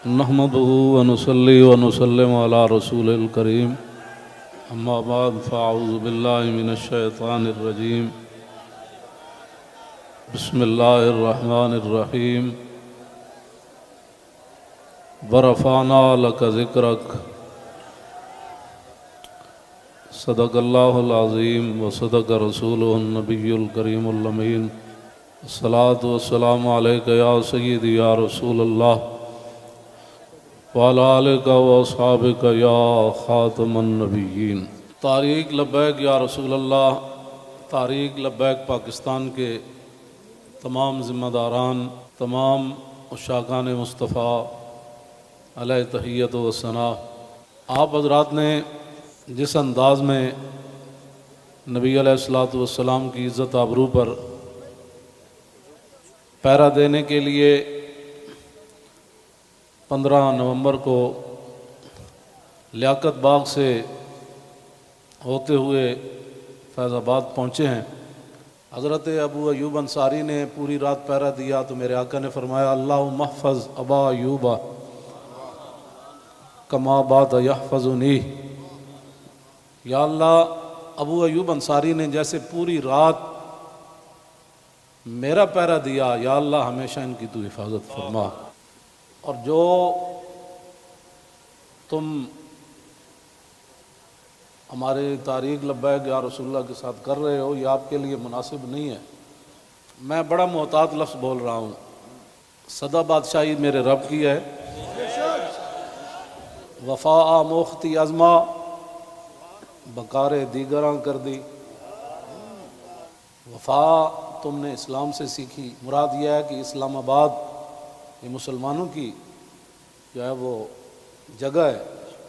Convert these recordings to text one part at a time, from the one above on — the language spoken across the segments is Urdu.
نحمده ونصلي ونسلم على رسول الكريم اما بعد فاعوذ بالله من الشيطان الرجيم بسم الله الرحمن الرحيم ورفعنا لك ذكرك صدق الله العظيم وصدق رسوله النبي الكريم الأمين الصلاة والسلام عليك يا سيدي يا رسول الله وعلى آلك وأصحابك يا خاتم النبيين۔ تحریک لبیک یا رسول اللہ، تحریک لبیک پاکستان کے تمام ذمہ داران، تمام عشاقان مصطفیٰ علیہ تحیت و ثنا، آپ حضرات نے جس انداز میں نبی علیہ الصلوۃ والسلام کی عزت آبرو پر پہرا دینے کے لیے 15 نومبر کو لیاقت باغ سے ہوتے ہوئے فیض آباد پہنچے ہیں، حضرت ابو ایوب انصاری نے پوری رات پہرا دیا تو میرے آقا نے فرمایا اللہم احفظ ابا ایوب کما بات یحفظنی، یا اللہ ابو ایوب انصاری نے جیسے پوری رات میرا پہرا دیا، یا اللہ ہمیشہ ان کی تو حفاظت فرما، اور جو تم ہمارے تحریک لبیک یا رسول اللہ کے ساتھ کر رہے ہو یہ آپ کے لیے مناسب نہیں ہے۔ میں بڑا محتاط لفظ بول رہا ہوں، سدا بادشاہی میرے رب کی ہے، وفا موختی ازما بکار دیگراں کر دی۔ وفا تم نے اسلام سے سیکھی، مراد یہ ہے کہ اسلام آباد یہ مسلمانوں کی جو ہے وہ جگہ ہے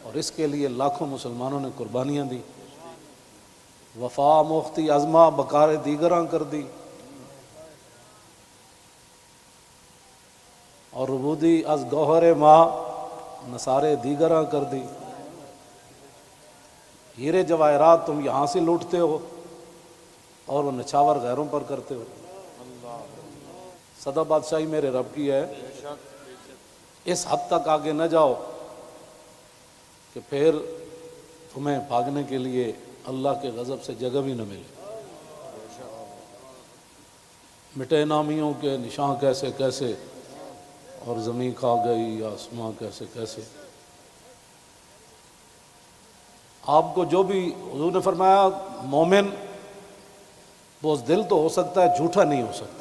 اور اس کے لیے لاکھوں مسلمانوں نے قربانیاں دی۔ وفا موختی ازما بکار دیگراں کر دی، اور ربودی از گوہر ماں نثارے دیگراں کر دی۔ ہیرے جواہرات تم یہاں سے لوٹتے ہو اور وہ نچھاور غیروں پر کرتے ہو۔ سدا بادشاہی میرے رب کی ہے، اس حد تک آگے نہ جاؤ کہ پھر تمہیں بھاگنے کے لیے اللہ کے غضب سے جگہ بھی نہ ملے۔ مٹے نامیوں کے نشان کیسے کیسے، اور زمین کھا گئی آسماں کیسے کیسے۔ آپ کو جو بھی حضور نے فرمایا مومن بزدل تو ہو سکتا ہے، جھوٹا نہیں ہو سکتا۔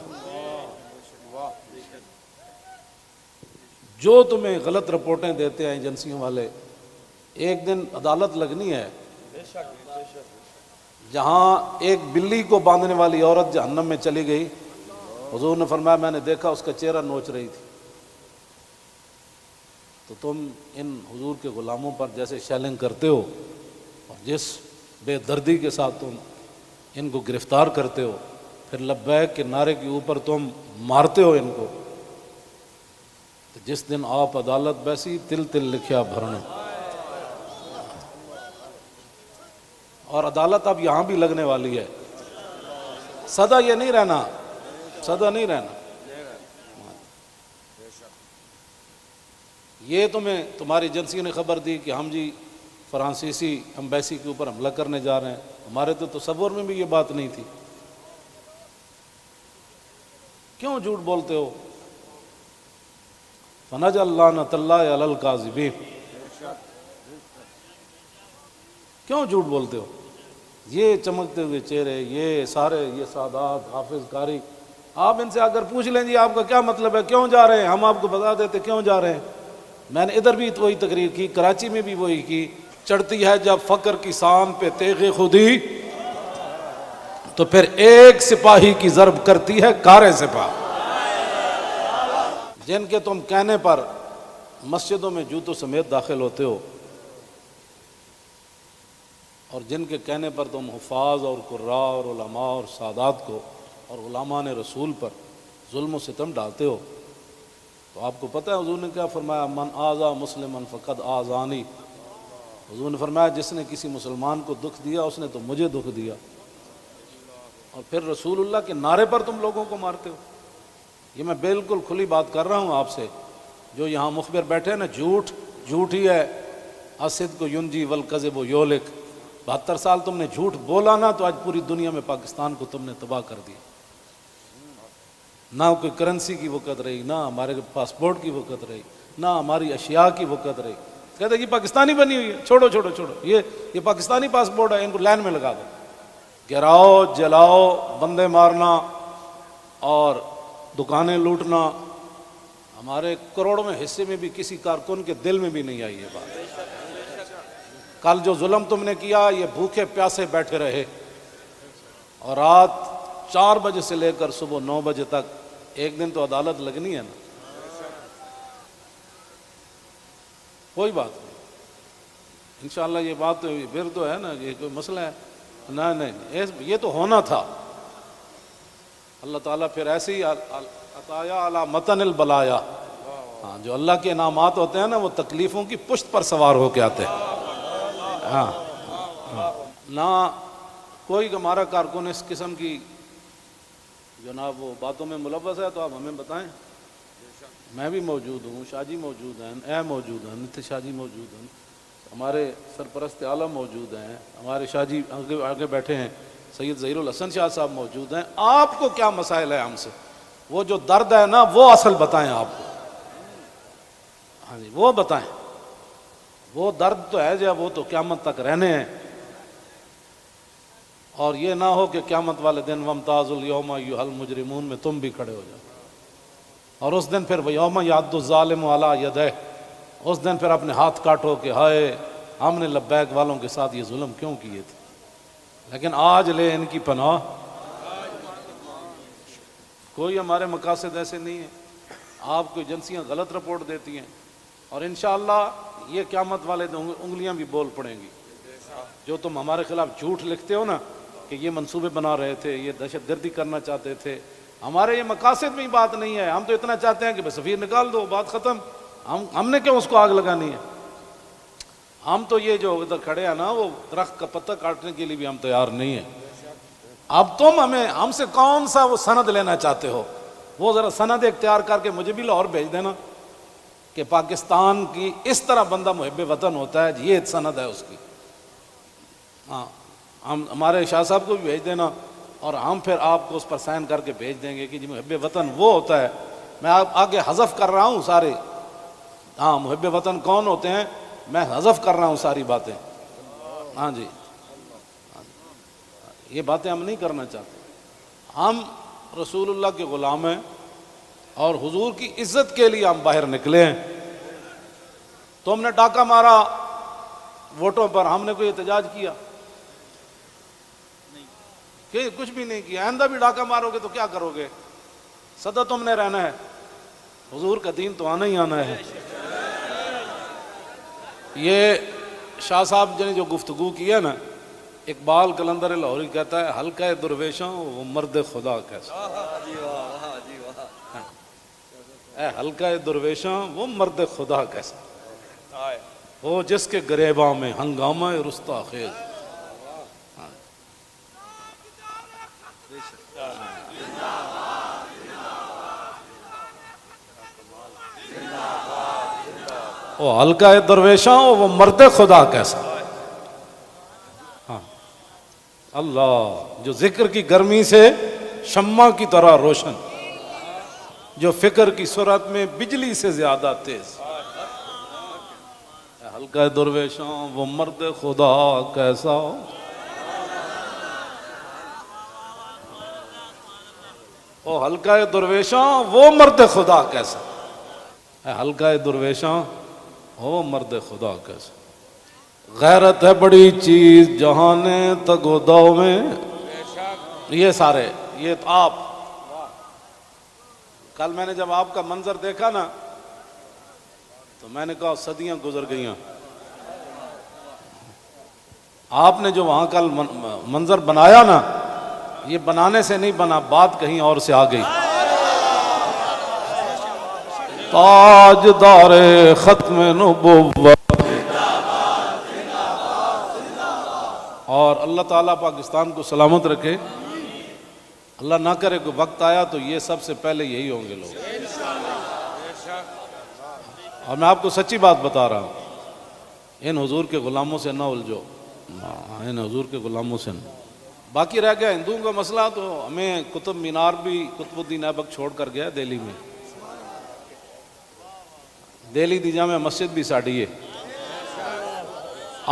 جو تمہیں غلط رپورٹیں دیتے ہیں ایجنسیوں والے، ایک دن عدالت لگنی ہے جہاں ایک بلی کو باندھنے والی عورت جہنم میں چلی گئی، حضور نے فرمایا میں نے دیکھا اس کا چہرہ نوچ رہی تھی۔ تو تم ان حضور کے غلاموں پر جیسے شیلنگ کرتے ہو اور جس بے دردی کے ساتھ تم ان کو گرفتار کرتے ہو، پھر لبیک کے نعرے کے اوپر تم مارتے ہو ان کو، تو جس دن آپ عدالت بیسی تل تل لکھیا بھرنا، اور عدالت اب یہاں بھی لگنے والی ہے۔ سدا یہ نہیں رہنا، سدا نہیں رہنا۔ یہ تمہیں تمہاری ایجنسیوں نے خبر دی کہ ہم جی فرانسیسی ایمبیسی کے اوپر حملہ کرنے جا رہے ہیں، ہمارے تو تصور میں بھی یہ بات نہیں تھی۔ کیوں جھوٹ بولتے ہو؟ فنجعل لعنۃ اللہ علی الکاذبین، کیوں جھوٹ بولتے ہو؟ یہ چمکتے ہوئے چہرے، یہ سارے، یہ سادات، حافظ قاری، آپ ان سے اگر پوچھ لیں جی آپ کا کیا مطلب ہے، کیوں جا رہے ہیں، ہم آپ کو بتا دیتے کیوں جا رہے ہیں۔ میں نے ادھر بھی وہی تقریر کی، کراچی میں بھی وہی کی۔ چڑھتی ہے جب فقر کی سان پہ تیغ خودی، تو پھر ایک سپاہی کی ضرب کرتی ہے کار سپاہ۔ جن کے تم کہنے پر مسجدوں میں جوتوں سمیت داخل ہوتے ہو، اور جن کے کہنے پر تم حفاظ اور قراء اور علماء اور سادات کو اور علماء رسول پر ظلم و ستم ڈالتے ہو، تو آپ کو پتہ ہے حضور نے کیا فرمایا، من آذا مسلما فقد آذانی۔ حضور نے فرمایا جس نے کسی مسلمان کو دکھ دیا اس نے تو مجھے دکھ دیا، اور پھر رسول اللہ کے نعرے پر تم لوگوں کو مارتے ہو۔ یہ میں بالکل کھلی بات کر رہا ہوں آپ سے، جو یہاں مخبر بیٹھے ہیں نا، جھوٹ ہی ہے. الصدق ینجی والکذب یہلک. 72 سال تم نے جھوٹ بولا نا، تو آج پوری دنیا میں پاکستان کو تم نے تباہ کر دیا. نہ کوئی کرنسی کی وقت رہی، نہ ہمارے پاسپورٹ کی وقت رہی، نہ ہماری اشیاء کی وقت رہی. کہتے یہ پاکستانی بنی ہوئی ہے، چھوڑو چھوڑو چھوڑو، یہ پاکستانی پاسپورٹ ہے، ان کو لائن میں لگا دو. گراؤ، جلاؤ، بندے مارنا اور دکانیں لوٹنا، ہمارے کروڑوں میں حصے میں بھی کسی کارکن کے دل میں بھی نہیں آئی یہ بات. کل جو ظلم تم نے کیا، یہ بھوکے پیاسے بیٹھے رہے اور رات 4 بجے سے لے کر صبح 9 بجے تک. ایک دن تو عدالت لگنی ہے نا. کوئی بات نہیں، انشاءاللہ یہ بات پھر تو ہے نا، یہ کوئی مسئلہ ہے؟ نہیں، یہ تو ہونا تھا. اللہ تعالیٰ پھر ایسے ہی عطایا علی متن البلایا. ہاں، جو اللہ کے انعامات ہوتے ہیں نا، وہ تکلیفوں کی پشت پر سوار ہو کے آتے ہیں. ہاں، نہ کوئی ہمارا کارکن اس قسم کی جناب وہ باتوں میں ملوث ہے تو آپ ہمیں بتائیں. میں بھی موجود ہوں، شاہ جی موجود ہیں، اے موجود ہیں، نتیش شاہ جی موجود ہیں، ہمارے سرپرست عالم موجود ہیں، ہمارے شاہ جی آگے بیٹھے ہیں، سید ظہیر الحسن شاہ صاحب موجود ہیں. آپ کو کیا مسائل ہے ہم سے؟ وہ جو درد ہے نا، وہ اصل بتائیں آپ کو. ہاں جی، وہ بتائیں. وہ درد تو ہے جو وہ تو قیامت تک رہنے ہیں. اور یہ نہ ہو کہ قیامت والے دن وامتاز الیوم ایھا المجرمون میں تم بھی کھڑے ہو جاؤ. اور اس دن پھر یوم یعض الظالم علی یدیہ، اس دن پھر اپنے ہاتھ کاٹو کہ ہائے ہم نے لبیک والوں کے ساتھ یہ ظلم کیوں کیے تھے. لیکن آج لے ان کی پناہ. کوئی ہمارے مقاصد ایسے نہیں ہیں. آپ کو ایجنسیاں غلط رپورٹ دیتی ہیں اور انشاءاللہ یہ قیامت والے دن انگلیاں بھی بول پڑیں گی. جو تم ہمارے خلاف جھوٹ لکھتے ہو نا کہ یہ منصوبے بنا رہے تھے، یہ دہشت گردی کرنا چاہتے تھے، ہمارے یہ مقاصد میں بات نہیں ہے. ہم تو اتنا چاہتے ہیں کہ بس سفیر نکال دو، بات ختم. ہم نے کیوں اس کو آگ لگانی ہے؟ ہم تو یہ جو ادھر کھڑے ہیں نا، وہ درخت کا پتہ کاٹنے کے لیے بھی ہم تیار نہیں ہیں. اب تم ہم سے کون سا وہ سند لینا چاہتے ہو؟ وہ ذرا سند اختیار کر کے مجھے بھی لاہور بھیج دینا کہ پاکستان کی اس طرح بندہ محب وطن ہوتا ہے، یہ سند ہے اس کی. ہاں، ہمارے شاہ صاحب کو بھی بھیج دینا اور ہم پھر آپ کو اس پر سائن کر کے بھیج دیں گے کہ جی محب وطن وہ ہوتا ہے. میں آگے حذف کر رہا ہوں سارے. ہاں، محب وطن کون ہوتے ہیں میں حذف کر رہا ہوں ساری باتیں. ہاں جی، یہ باتیں ہم نہیں کرنا چاہتے. ہم رسول اللہ کے غلام ہیں اور حضور کی عزت کے لیے ہم باہر نکلے ہیں. تم نے ڈاکہ مارا ووٹوں پر، ہم نے کوئی احتجاج کیا؟ کہ کچھ بھی نہیں کیا. آئندہ بھی ڈاکہ مارو گے تو کیا کرو گے؟ سدا تم نے رہنا ہے. حضور کا دین تو آنا ہی آنا ہے. یہ شاہ صاحب نے جو گفتگو کی ہے نا، اقبال قلندر لاہوری کہتا ہے حلقہ درویشاں وہ مرد خدا کیسا. اے حلقہ درویشاں وہ مرد خدا کیسا، وہ جس کے گریباں میں ہنگامہ رستا خیز. وہ حلقہ درویشاں وہ مرد خدا کیسا. ہاں، اللہ جو ذکر کی گرمی سے شمع کی طرح روشن، جو فکر کی سرعت میں بجلی سے زیادہ تیز. حلقہ درویشاں وہ مرد خدا کیسا. او حلقہ درویشاں وہ مرد خدا کیسا. حلقہ درویشاں وہ مرد خدا کیسا. غیرت ہے بڑی چیز جہانے تگ و دو میں. یہ سارے یہ آپ کل میں نے جب آپ کا منظر دیکھا نا تو میں نے کہا صدیاں گزر گئیں. آپ نے جو وہاں کل منظر بنایا نا، یہ بنانے سے نہیں بنا، بات کہیں اور سے آ گئی. تاجدار ختم نبوت. اور اللہ تعالیٰ پاکستان کو سلامت رکھے. اللہ نہ کرے کوئی وقت آیا تو یہ سب سے پہلے یہی ہوں گے لوگ. اور میں آپ کو سچی بات بتا رہا ہوں، ان حضور کے غلاموں سے نہ الجھو، ان حضور کے غلاموں سے نہ۔ باقی رہ گیا ہندوؤں کا مسئلہ، تو ہمیں قطب مینار بھی قطب الدین ایبک چھوڑ کر گیا دہلی میں، دہلی دی جامع مسجد بھی ساڑی ہے،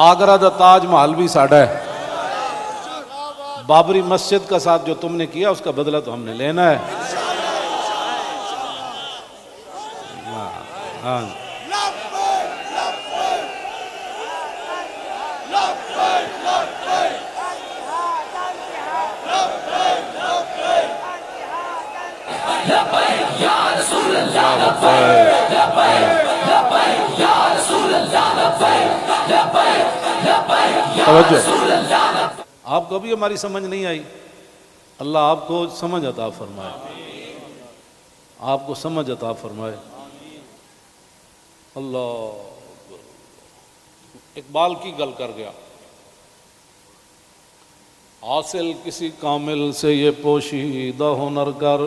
آگرہ دا تاج محل بھی ساڑا ہے، بابری مسجد کا ساتھ جو تم نے کیا اس کا بدلہ تو ہم نے لینا ہے۔ ہاں توجہ، آپ کو بھی ہماری سمجھ نہیں آئی، اللہ آپ کو سمجھ عطا فرمائے، آپ کو سمجھ عطا فرمائے۔ اللہ اقبال کی گل کر گیا، حاصل کسی کامل سے یہ پوشیدہ ہنر کر،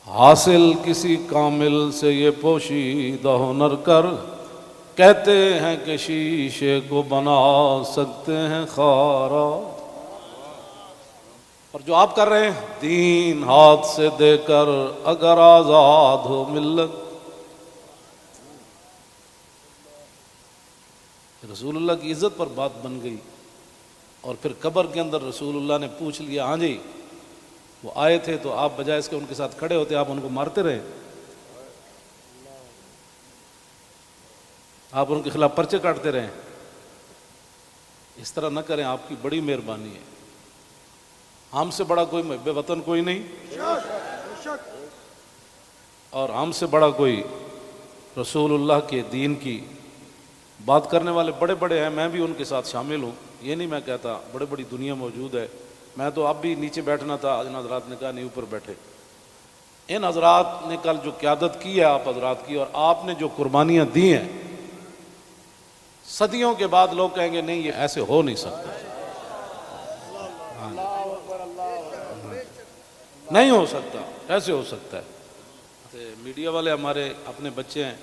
حاصل کسی کامل سے یہ پوشیدہ ہنر کر، کہتے ہیں کہ شیشے کو بنا سکتے ہیں خارا۔ اور جو آپ کر رہے ہیں، دین ہاتھ سے دے کر اگر آزاد ہو ملت۔ رسول اللہ کی عزت پر بات بن گئی، اور پھر قبر کے اندر رسول اللہ نے پوچھ لیا، ہاں جی وہ آئے تھے تو آپ بجائے اس کے ان کے ساتھ کھڑے ہوتے، آپ ان کو مارتے رہے، آپ ان کے خلاف پرچے کاٹتے رہے۔ اس طرح نہ کریں، آپ کی بڑی مہربانی ہے، ہم سے بڑا کوئی محب وطن کوئی نہیں، اور ہم سے بڑا کوئی رسول اللہ کے دین کی بات کرنے والے بڑے بڑے ہیں، میں بھی ان کے ساتھ شامل ہوں، یہ نہیں میں کہتا، بڑے بڑی دنیا موجود ہے، میں تو اب بھی نیچے بیٹھنا تھا، ان حضرات نے کہا نہیں اوپر بیٹھے۔ ان حضرات نے کل جو قیادت کی ہے آپ حضرات کی، اور آپ نے جو قربانیاں دی ہیں، صدیوں کے بعد لوگ کہیں گے نہیں یہ ایسے ہو نہیں سکتا، نہیں ہو سکتا، ایسے ہو سکتا ہے۔ میڈیا والے ہمارے اپنے بچے ہیں،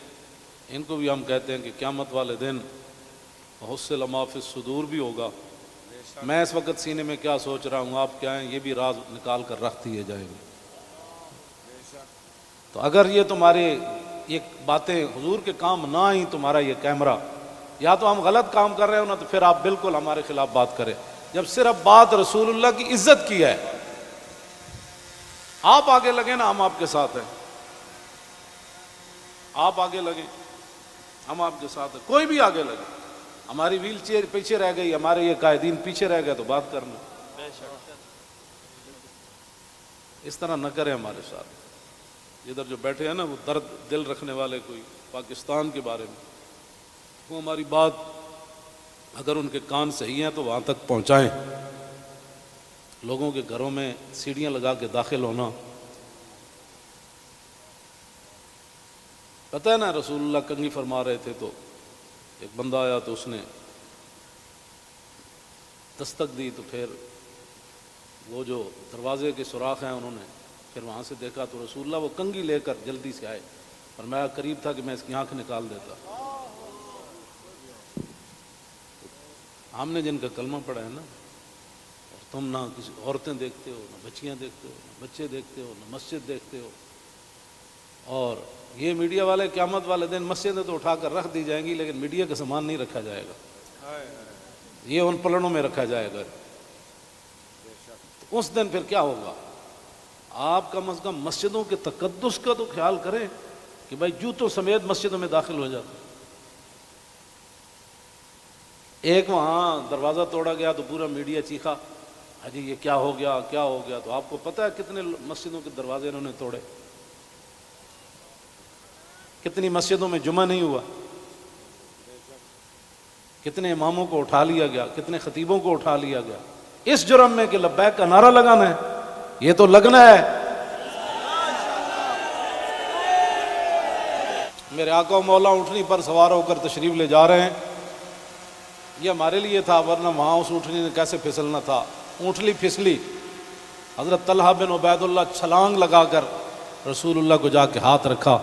ان کو بھی ہم کہتے ہیں کہ قیامت والے دن حصل ما فی الصدور بھی ہوگا۔ میں اس وقت سینے میں کیا سوچ رہا ہوں، آپ کیا ہیں، یہ بھی راز نکال کر رکھ دیے جائیں گے۔ تو اگر یہ تمہارے یہ باتیں حضور کے کام نہ آئیں، تمہارا یہ کیمرہ، یا تو ہم غلط کام کر رہے ہو نا، تو پھر آپ بالکل ہمارے خلاف بات کریں۔ جب صرف بات رسول اللہ کی عزت کی ہے، آپ آگے لگے نا، ہم آپ کے ساتھ ہیں، آپ آگے لگیں، ہم آپ کے ساتھ ہیں، کوئی بھی آگے لگے۔ ہماری ویل چیئر پیچھے رہ گئی، ہمارے یہ قائدین پیچھے رہ گئے، تو بات کرنا، اس طرح نہ کریں ہمارے ساتھ۔ ادھر جو بیٹھے ہیں نا، وہ درد دل رکھنے والے، کوئی پاکستان کے بارے میں، وہ ہماری بات اگر ان کے کان صحیح ہیں تو وہاں تک پہنچائیں۔ لوگوں کے گھروں میں سیڑھیاں لگا کے داخل ہونا، پتہ ہے نا رسول اللہ کنگھی فرما رہے تھے، تو ایک بندہ آیا تو اس نے دستک دی، تو پھر وہ جو دروازے کے سوراخ ہیں انہوں نے پھر وہاں سے دیکھا، تو رسول اللہ وہ کنگھی لے کر جلدی سے آئے، اور میں قریب تھا کہ میں اس کی آنکھ نکال دیتا۔ ہم نے جن کا کلمہ پڑھا ہے نا، اور تم نہ کسی عورتیں دیکھتے ہو، نہ بچیاں دیکھتے ہو، نہ بچے دیکھتے ہو، نہ مسجد دیکھتے ہو، اور یہ میڈیا والے قیامت والے دن مسجدیں تو اٹھا کر رکھ دی جائیں گی، لیکن میڈیا کا سامان نہیں رکھا جائے گا، یہ ان پلڑوں میں رکھا جائے گا۔ تو اس دن پھر کیا ہوگا؟ آپ کم از کم مسجدوں کے تقدس کا تو خیال کریں کہ بھائی جوتوں سمیت مسجدوں میں داخل ہو جاتے۔ ایک وہاں دروازہ توڑا گیا تو پورا میڈیا چیخا، حجی یہ کیا ہو گیا، کیا ہو گیا؟ تو آپ کو پتہ ہے کتنے مسجدوں کے دروازے انہوں نے توڑے، کتنی مسجدوں میں جمعہ نہیں ہوا، کتنے اماموں کو اٹھا لیا گیا، کتنے خطیبوں کو اٹھا لیا گیا، اس جرم میں کہ لبیک کا نعرہ لگانا ہے، یہ تو لگنا ہے۔ میرے آقا و مولا اونٹنی پر سوار ہو کر تشریف لے جا رہے ہیں، یہ ہمارے لیے تھا، ورنہ وہاں اس اونٹنی نے کیسے پھسلنا تھا، اونٹلی پھسلی، حضرت طلحہ بن عبید اللہ چھلانگ لگا کر رسول اللہ کو جا کے ہاتھ رکھا،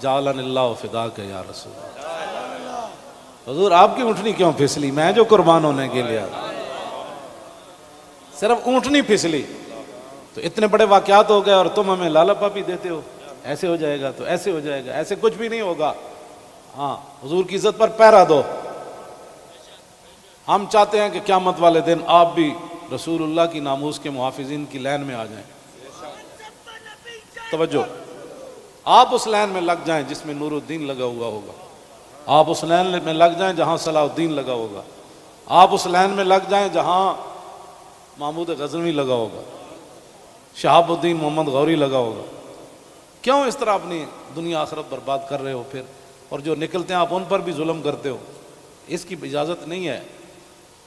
جعلن اللہ فداک یا رسول اللہ۔ حضور آپ کی اونٹنی کیوں پھسلی؟ میں جو قربان ہونے کے لیے صرف اونٹنی پھسلی تو اتنے بڑے واقعات ہو گئے اور تم ہمیں لالا پاپی دیتے ہو، ایسے ہو جائے گا تو ایسے ہو جائے گا، ایسے کچھ بھی نہیں ہوگا۔ ہاں حضور کی عزت پر پہرا دو۔ ہم چاہتے ہیں کہ قیامت والے دن آپ بھی رسول اللہ کی ناموس کے محافظین کی لائن میں آ جائیں۔ توجہ، آپ اس لائن میں لگ جائیں جس میں نور الدین لگا ہوا ہوگا، آپ اس لائن میں لگ جائیں جہاں صلاح الدین لگا ہوگا، آپ اس لائن میں لگ جائیں جہاں محمود غزنوی لگا ہوگا، شہاب الدین محمد غوری لگا ہوگا۔ کیوں اس طرح اپنی دنیا آخرت برباد کر رہے ہو پھر؟ اور جو نکلتے ہیں آپ ان پر بھی ظلم کرتے ہو، اس کی اجازت نہیں ہے۔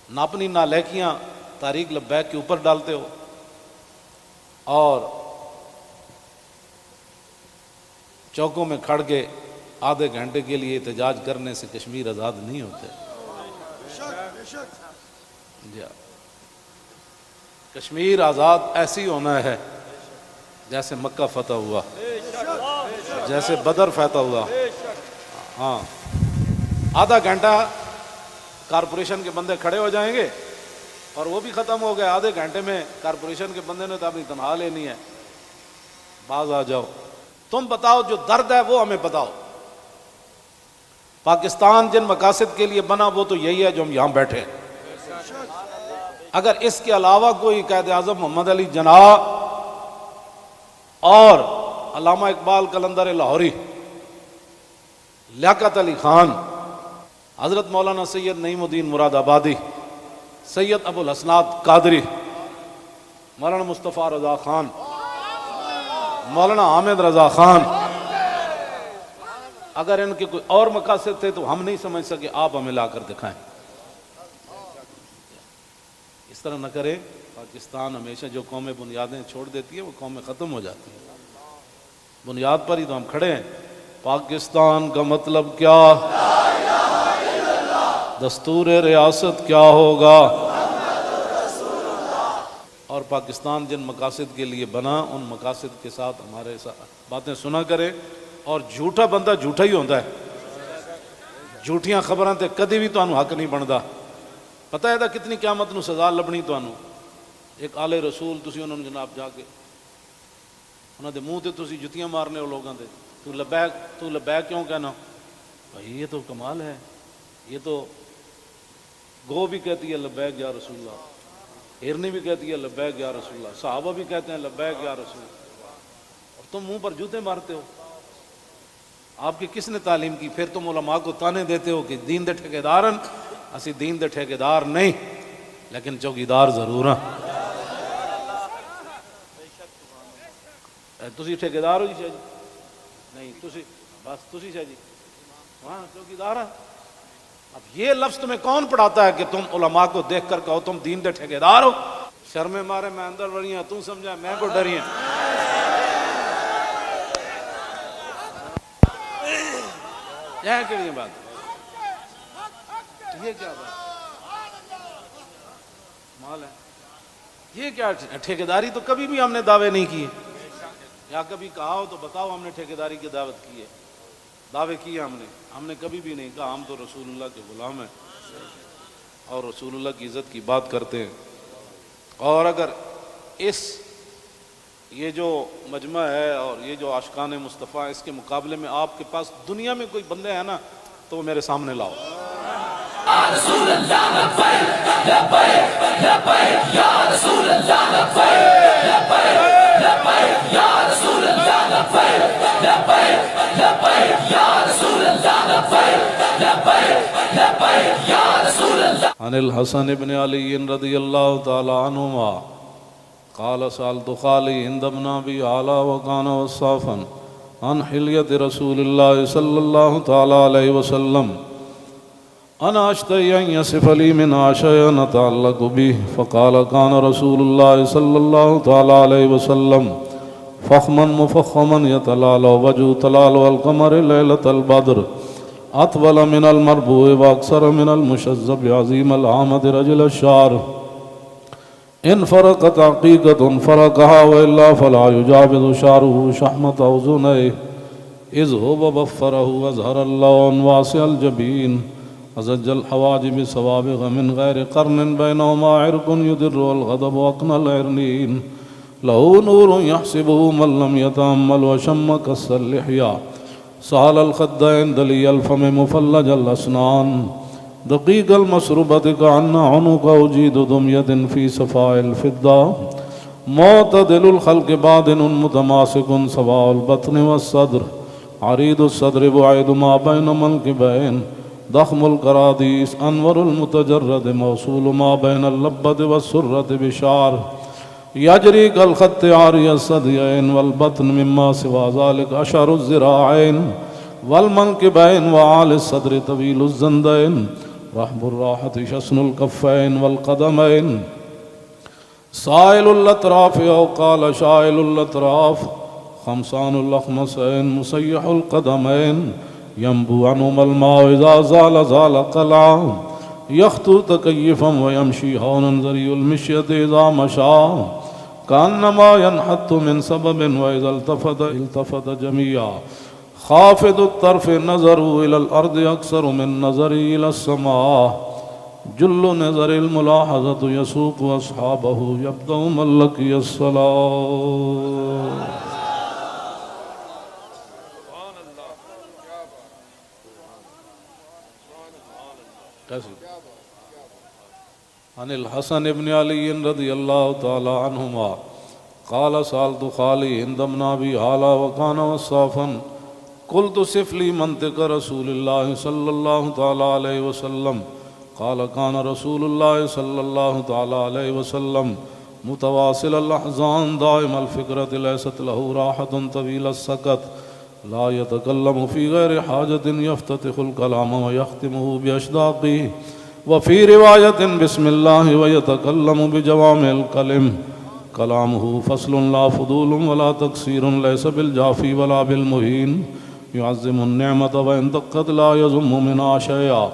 نہ اپنی نالیکیاں تاریخ لبیک کے اوپر ڈالتے ہو، اور چوکوں میں کھڑ کے آدھے گھنٹے کے لیے احتجاج کرنے سے کشمیر آزاد نہیں ہوتے۔ جی، کشمیر آزاد ایسی ہونا ہے جیسے مکہ فتح ہوا، جیسے بدر فتح ہوا۔ ہاں، آدھا گھنٹہ کارپوریشن کے بندے کھڑے ہو جائیں گے اور وہ بھی ختم ہو گئے۔ آدھے گھنٹے میں کارپوریشن کے بندے نے تو اپنی تنخواہ لینی ہے، باز آ جاؤ، تم بتاؤ جو درد ہے وہ ہمیں بتاؤ۔ پاکستان جن مقاصد کے لیے بنا وہ تو یہی ہے جو ہم یہاں بیٹھے ہیں۔ اگر اس کے علاوہ کوئی قائد اعظم محمد علی جناح اور علامہ اقبال قلندر لاہوری، لیاقت علی خان، حضرت مولانا سید نعیم الدین مراد آبادی، سید ابو الحسنات قادری، مولانا مصطفیٰ رضا خان، مولانا حامد رضا خان، اگر ان کے کوئی اور مقاصد تھے تو ہم نہیں سمجھ سکے، آپ ہمیں لا کر دکھائیں۔ اس طرح نہ کریں۔ پاکستان ہمیشہ جو قومیں بنیادیں چھوڑ دیتی ہیں وہ قومیں ختم ہو جاتی ہیں۔ بنیاد پر ہی تو ہم کھڑے ہیں۔ پاکستان کا مطلب کیا؟ دستور ریاست کیا ہوگا؟ اور پاکستان جن مقاصد کے لیے بنا ان مقاصد کے ساتھ ہمارے ساتھ باتیں سنا کریں۔ اور جھوٹا بندہ جھوٹا ہی ہوتا ہے، جھوٹیاں خبراں تے کدی بھی تانوں حق نہیں بندا۔ پتہ ہے کتنی قیامت نو سزا لبنی تانوں۔ ایک آلے رسول تسی انہوں نے جناب جا کے انہاں دے منہ تے تسی جتیاں مارنے ہو لوگاں دے، تو لبیک کیوں کہنا؟ بھائی یہ تو کمال ہے، یہ تو گو بھی کہتی ہے لبیک یا رسول اللہ، ہرنی بھی کہتی ہے لبیک یا رسول اللہ، صحابہ بھی کہتے ہیں لبیک یا رسول اللہ، اور تم منہ پر جوتے مارتے ہو۔ آپ کی کس نے تعلیم کی؟ پھر تم علماء کو تانے دیتے ہو کہ دین دے ٹھیکیدارن، اسی دین دے ٹھیکیدار نہیں لیکن چوکیدار ضرور ہیں۔ تسی ٹھیکیدار ہو جی شاہ جی؟ نہیں، تسی بس تسی شاہ جی وہاں چوکیدار ہیں۔ اب یہ لفظ تمہیں کون پڑھاتا ہے کہ تم علماء کو دیکھ کر کہو تم دین دے ٹھیکیدار ہو؟ شرم مارے میں اندر بڑی ہیں، تم سمجھا میں کو ڈری ہیں۔ یہ کیڑی بات؟ یہ کیا بات مال ہے؟ یہ کیا ٹھیکیداری تو کبھی بھی ہم نے دعوے نہیں کیے، یا کبھی کہا ہو تو بتاؤ ہم نے ٹھیکیداری کی دعوت کی ہے، دعوے کیے ہم نے کبھی بھی نہیں کہا ہم تو رسول اللہ کے غلام ہیں اور رسول اللہ کی عزت کی بات کرتے ہیں۔ اور اگر یہ جو مجمع ہے اور یہ جو عاشقان مصطفیٰ، اس کے مقابلے میں آپ کے پاس دنیا میں کوئی بندے ہیں نا تو وہ میرے سامنے لاؤ۔ رسول اللہ لبیک لبیک لبیک یا رسول اللہ لبیک لبیک لبیک یا رسول اللہ لبیک لبیک لبیک یا رسول اللہ لبیک لبیک لبیک یا رسول اللہ۔ عن الحسن بن علی رضی اللہ تعالی عنہما قال سألت خالي عند ابن أبي علا وكان وصافا عن حلية رسول الله صلى الله تعالى عليه وسلم أنا أشتهي أن يصف لي منها شيئا أتعلق به فقال كان رسول الله صلى الله تعالى عليه وسلم فخما مفخما يتلالى وجه تلالى القمر ليلة البدر أطول من المربوع وأكثر من المشذب عظيم العامد رجل الشعر ان فرقت عقیقت فرقها وإلا فلا يجاوز شعره شحمة أذنيه إذ هو بفره وأظهر اللون واسع الجبين أزج الحواجب سوابغ من غير قرن بينهما عرق يدر والغضب أقنى العرنين له نور يحسبه من لم يتأمل وشم كس اللحية سهل الخدين دلي الفم مفلج الأسنان دقيق المسربة كأن عنق أجيد دمية في صفاء الفضة معتدل الخلق بادن متماسك سواء البطن والصدر عريض الصدر بعيد ما بين منكبين ضخم الكراديس أنور المتجرد موصول ما بين اللبة والسرة بشعر يجري كالخط عاري الثديين والبطن مما سوى ذلك أشعر الذراعين والمنكبين وعالي الصدر طويل الزندين رحب الراحة شسن الكفين والقدمين سائل الأطراف أو قال شائل الأطراف خمسان الأخمسين مسيح القدمين ينبو عنهما الماء إذا زال زال قلعا يخطو تكيفا ويمشي هونا ذري المشية إذا مشى كأنما ينحط من سبب وإذا التفت جميعا خافض الطرف نظره إلى الأرض أكثر من نظره إلى السماء جل نظر الملاحظة يسوق أصحابه يبدأ من لقي الصلاة. عن الحسن بن علي رضي الله تعالى عنهما قال سألت خالي هند بن أبي هالة وكان وصافا قلت صف لي منطق رسول الله صلى الله تعالى عليه وسلم قال كان رسول الله صلى الله تعالى عليه وسلم متواصل الأحزان دائم الفكرة ليست له راحة طويل السكت لا يتكلم في غير حاجة يفتتح الكلام ويختمه بأشداقه وفي رواية بسم الله ويتكلم بجوامع الكلم كلامه فصل لا فضول ولا تقصير ليس بالجافي ولا بالمهين يعظم النعمة وإن دقت لا يذم منها شيئا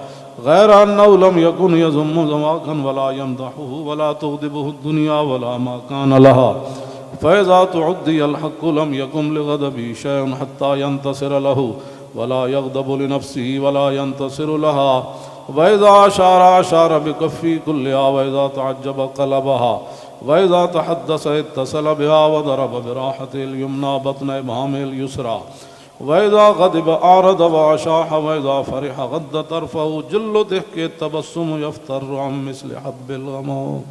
غير أنه لم يكن يذم ذواقا ولا يمدحه ولا تغضبه الدنيا ولا ما كان لها فإذا تعدي الحق لم يكن لغضبه شيء حتى ينتصر له ولا يغضب لنفسه ولا ينتصر لها وإذا أشار بكفي كلها وإذا تعجب قلبها وإذا تحدث اتصل بها وضرب براحته اليمنى بطن إبهامه اليسرى وإذا غضب أعرض وأشاح وإذا فرح غض طرفه جل ضحك التبسم يفتر عن مثل حب الغمام.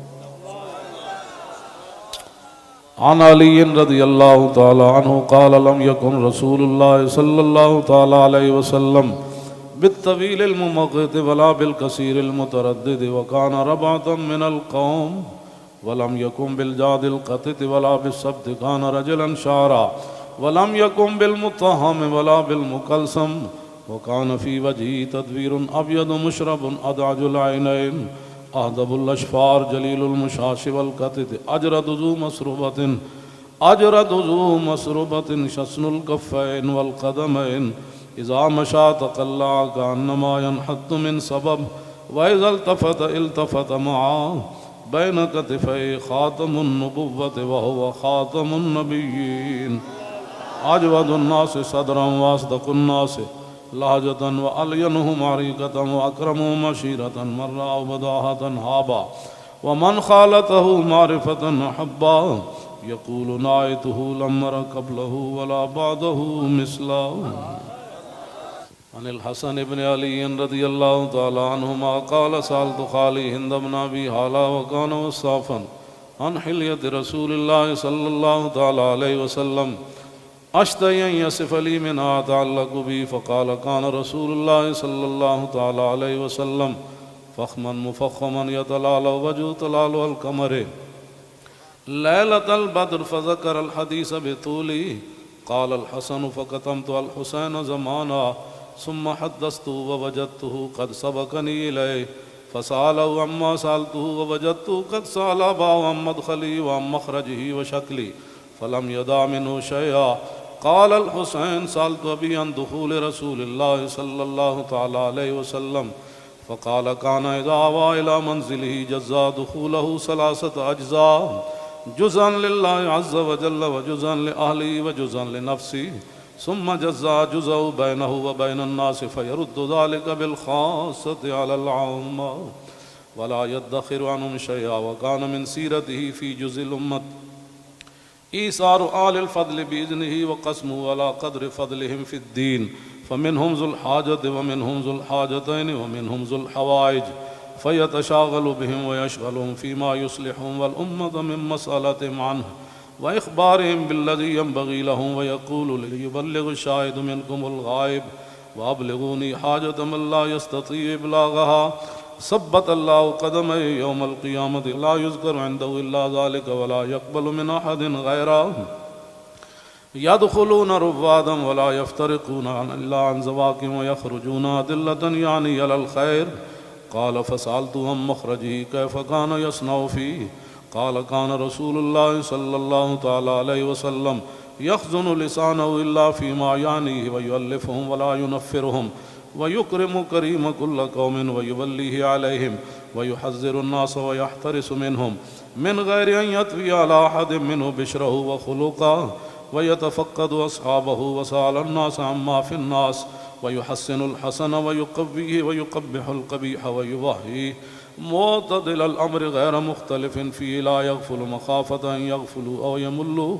عن علي رضي الله تعالى عنه قال لم يكن رسول الله صلى الله تعالى عليه وسلم بالطويل الممقت ولا بالكثير المتردد وكان ربعة من القوم ولم يكن بالجاد القتت ولا بالسبت كان رجلا شعرا ولم يكن بالمطهم ولا بالمكلسم وكان في وجهه تدوير أبيض مشرب أدعج العينين أهدب الأشفار جليل المشاش والكتت أجرد ذو مسربة شسن الكفين والقدمين إذا مشى تقلع كأنما ينحط من سبب وإذا التفت معه بين كتفي خاتم النبوة وهو خاتم النبيين أجود الناس صدرا وأصدق الناس لهجة وألينهم عريقة وأكرمهم عشيرة من رأى بداهة هابا ومن خالته معرفة أحبا يقول نعيته لم أر قبله ولا بعده مثله. عن الحسن بن علي رضي الله تعالى عنهما قال سألت خالي هند بن أبي هالة وكان وصافا عن حلية رسول الله صلى الله تعالى عليه وسلم أشتهي أن يصف لي منها أتعلق بي فقال كان رسول الله صلى الله تعالى عليه وسلم فخما مفخما يتلالى وجه تلالى القمر ليلة البدر فذكر الحديث بطوله قال الحسن فكتمت الحسين زمانا ثم حدثته ووجدته قد سبقني إليه فسأله عما سألته ووجدته قد سأل أباه عن مدخلي وعن مخرجه وشكلي فلم يدع منه شيئا. قال الحسين سألت أبي عن دخول رسول الله صلى الله تعالى عليه وسلم فقال كان إذا آوى إلى منزله جزا دخوله 3 أجزاء جزءا لله عز وجل وجزءا لأهله وجزءا لنفسه ثم جزا جزء بينه وبين الناس فيرد ذلك بالخاصة على العامة ولا يدخر عنهم شيئا وكان من سيرته في جزء الأمة إيثار آل الفضل بإذنه وقسمه على قدر فضلهم في الدين فمنهم ذو الحاجة ومنهم ذو الحاجتين ومنهم ذو الحوائج فيتشاغل بهم ويشغلهم فيما يصلحهم والأمة من مسألتهم عنه وإخبارهم بالذي ينبغي لهم ويقول ليبلغ الشاهد منكم الغائب وأبلغوني حاجة من لا يستطيع إبلاغها ثبت الله قدمه يوم القيامة لا يذكر عنده إلا ذلك ولا يقبل من أحد غيره يدخلون رفادا ولا يفترقون إلا عن زواكم ويخرجون أدلة يعني على الخير قال فسألته عن مخرجه كيف كان يصنع فيه قال كان رسول الله صلى الله تعالى عليه وسلم يخزن لسانه إلا فيما يعنيه ويؤلفهم ولا ينفرهم ويكرم كريم كل قوم ويوليه عليهم ويحذر الناس ويحترس منهم من غير أن يطوي على أحد منه بشره وخلقه ويتفقد أصحابه وسأل الناس عما في الناس ويحسن الحسن ويقويه ويقبح القبيح ويوهيه معتدل الأمر غير مختلف فيه لا يغفل مخافة أن يغفلوا أو يملوا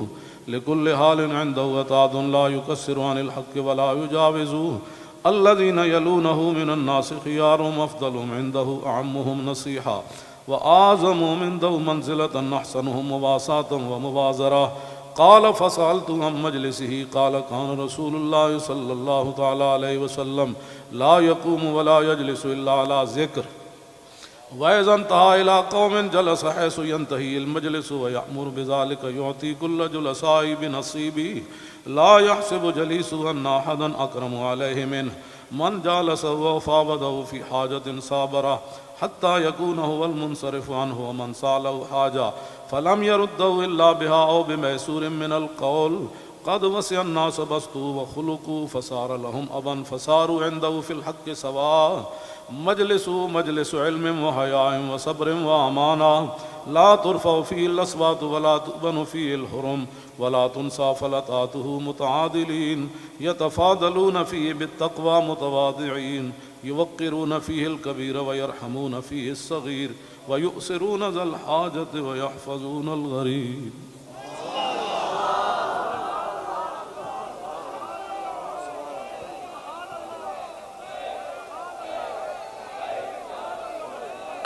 لكل حال عنده وتعد لا يكسر عن الحق ولا يجاوزوه الذين يلونه من الناس خيارهم أفضلهم عنده أعمهم نصيحة وأعظمهم عنده منزلة أحسنهم مواساة ومبازرة قال فسألت عن مجلسه قال كان رسول الله صلى الله تعالى عليه وسلم لا يقوم ولا يجلس إلا على ذكر وإذا انتهى إلى قوم جلس حيث ينتهي المجلس ويأمر بذلك يعطي كل جلساء بنصيبه لا يحسب جليسه أن أحدا أكرم عليه منه من جالسه وفاوضه في حاجة صابرة حتى يكون هو المنصرف عنه ومن سأله حاجة فلم يرده إلا بها أو بميسور من القول قد وسع الناس بسطوا وخلقوا فصار لهم أبا فصاروا عنده في الحق سواء مجلس علم وحياء وصبر وأمانة لا ترفع فيه الأصوات ولا تؤبن فيه الحرم ولا تنسى فلتاته متعادلين يتفاضلون فيه بالتقوى متواضعين يوقرون فيه الكبير ويرحمون فيه الصغير ويؤسرون ذا الحاجة ويحفظون الغريب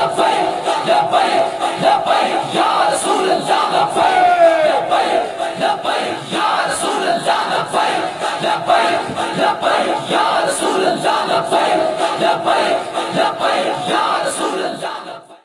لبيك لبيك لبيك يا رسول الله لبيك لبيك لبيك يا رسول الله لبيك لبيك لبيك يا رسول الله لبيك لبيك لبيك يا